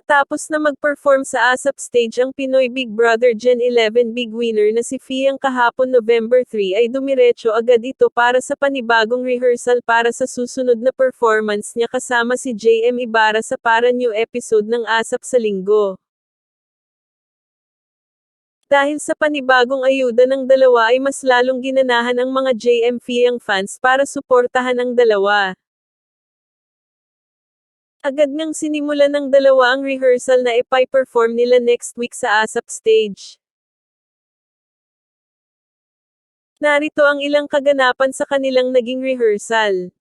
Matapos na mag-perform sa ASAP stage ang Pinoy Big Brother Gen 11 Big Winner na si Fiang kahapon November 3 ay dumiretso agad ito para sa panibagong rehearsal para sa susunod na performance niya kasama si JM Ibarra sa para new episode ng ASAP sa Linggo. Dahil sa panibagong ayuda ng dalawa ay mas lalong ginanahan ang mga JM Fiang fans para suportahan ang dalawa. Agad ngang sinimulan ng dalawa ang rehearsal na ipay-perform nila next week sa ASAP stage. Narito ang ilang kaganapan sa kanilang naging rehearsal.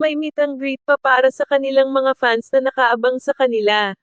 May meet and greet pa para sa kanilang mga fans na nakaabang sa kanila.